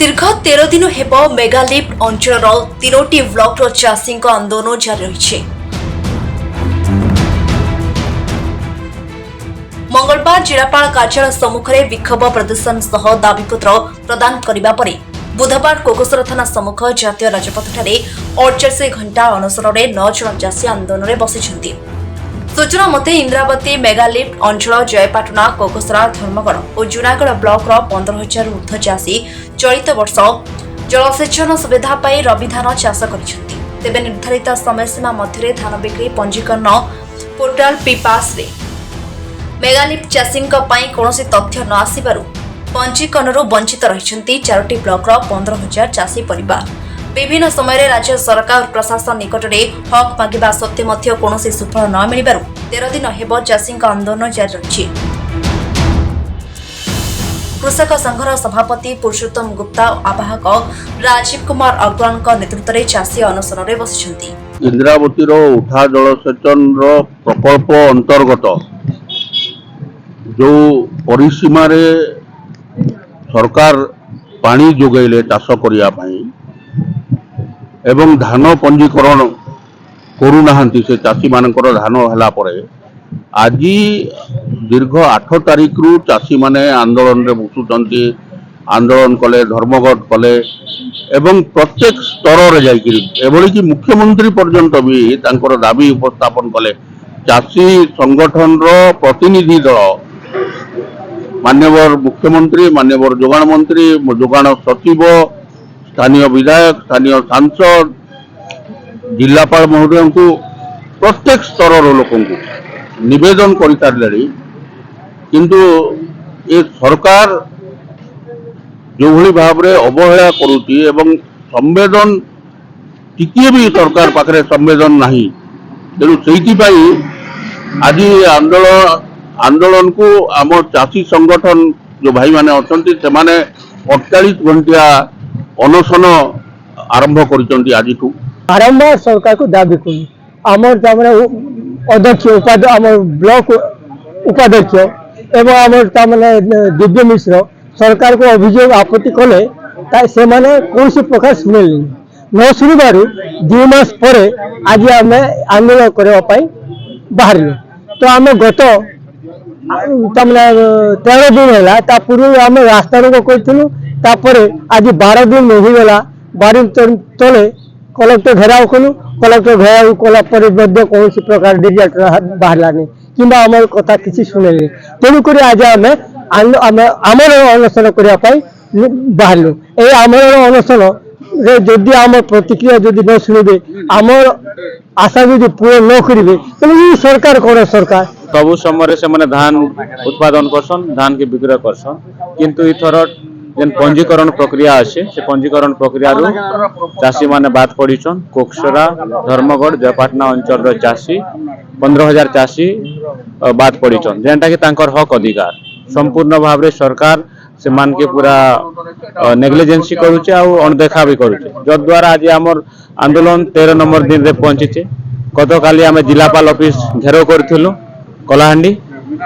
दीर्घ 13 दिन हेब मेगालिफ्ट अंचल तीनोटी ब्लॉक चाषी आंदोलन जारी रही। मंगलवार जिलापाल कार्यालय सम्मुख में विक्षोभ प्रदर्शन सह दाबीपत्र प्रदान करने पर बुधवार कोकसर थाना सम्मुख जातीय राजपथ 48 घंटा अनशन में 9 जन चाषी आंदोलन में बसी। सूचना मते इंद्रावती मेगालिफ्ट अंचल जयपाटना कोकसरा धर्मगढ़ और जूनागढ़ ब्लॉक 15,000 ऊर्ध्व चाषी चलित वर्ष जलसेचन सुविधा पाई रबी धान चाष करिसेंति। तेबे निर्धारित समय सीमा मध्य धान बिक्री पंजीकरण पोर्टाल पीपास रे मेगालिफ्ट चाषी कौन तथ्य न आसबार पंजीकरण वंचित रही 4टी ब्लॉक 15,000 चाषी परिवार। विभिन्न समय राज्य सरकार और प्रशासन निकट में हक मांगा सत्वे कौन सुफल न मिल 13 दिन हेब चाषी आंदोलन जारी रही। कृषक संघर सभापति पुरुषोत्तम गुप्ता आवाहक राजीव कुमार अग्रवाल नेतृत्व में चाषी अनशन में बसी। इंद्रावती उठा जलसेचन प्रकल्प अंतर्गत जो परिसीम सरकार पानी जोगैले चाष करने एवं धान पंजीकरण करूना से चाषी मानकर धान है आज दीर्घ 8 तारिख रु चाषी माने आंदोलन रे बसुचंती आंदोलन कले धर्मघट कले एवं प्रत्येक स्तर रे जाइकिरी एभली कि मुख्यमंत्री पर्यंत भी तांकर दाबी उपस्थापन कले। चाषी संगठन रो प्रतिनिधि दल मान्यवर मुख्यमंत्री मान्यवर जोगाण मंत्री जोगाण सचिव स्थानीय विधायक स्थानीय सांसद जिलापाल महोदय को प्रत्येक स्तर लोक निवेदन कर सारे किंतु ये सरकार जो भली भाव में अवहेला करुच्ची एवं संवेदन टिके भी सरकार पाखे संवेदन नहीं तेणु से आज आंदोलन को आम चाषी संगठन जो भाई माने अछंती से माने 48 घंटिया अनशन आरंभ करिसंती। आज बारंबार सरकार को दाबी करूँ आमर अध्यक्ष आमर ब्लॉक उपाध्यक्ष एवं आमर दिव्य मिश्र सरकार को अभियोग आपत्ति कले से माने कौन प्रकार शुणे न शुणवार 2 मास पर आज आम आंदोलन करने बाहर तो आम गत 13 दिन है पूर्व आम रास्ता रोक करूँ आज 12 दिन नहीं गला 12 दिन तले कलेक्टर घेराव कलु कलेक्टर घेराव कला कौन प्रकार रिजल्ट बाहर कि आम कथा किसी शुणे तेणुक आज आम आमर अनशन करने बाहर ये आमर अनशन जदि आम प्रतिक्रिया जदि न शुणे आमर आशा जदि पूर्ण न करेंगे तो सरकार कौन सरकार सबु समय से मैंने धान उत्पादन करसन धान के विक्रय करसन किंतु इथर जेन पंजीकरण प्रक्रिया अच्छे से पंजीकरण प्रक्रिया चाषी माने बात पड़ीछन। कोकसरा धर्मगढ़ जयपाटना अंचल चाषी 15,000 चाषी बात पड़ीछन जेनटा कि तांकर हक अधिकार संपूर्ण भाव में सरकार से मान के पूरा नेग्लिजेंसी करुचे आ अणदेखा भी करुचे जद्वारा आज आमर आंदोलन 13 नंबर दिन रे पहुंचीचे। गत काली आम जिलापाल ऑफिस घेराव करूँ कलाहांडी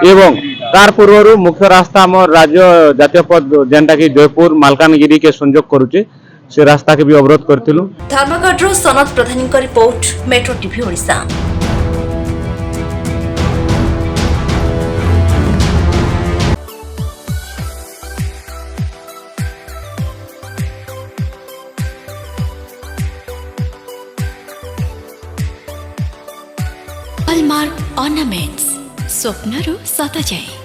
एवं तार पूर्व मुख्य रास्ता आम राज्य जातीय पद जेनटा कि जयपुर मालकानगिरी के संजोग करुचे से रास्ता के भी अवरोध करूँ। Dharmagarh Sanat Pradhan report metro TV Odisha. Hallmark ornaments स्वप्नरू सत जाए।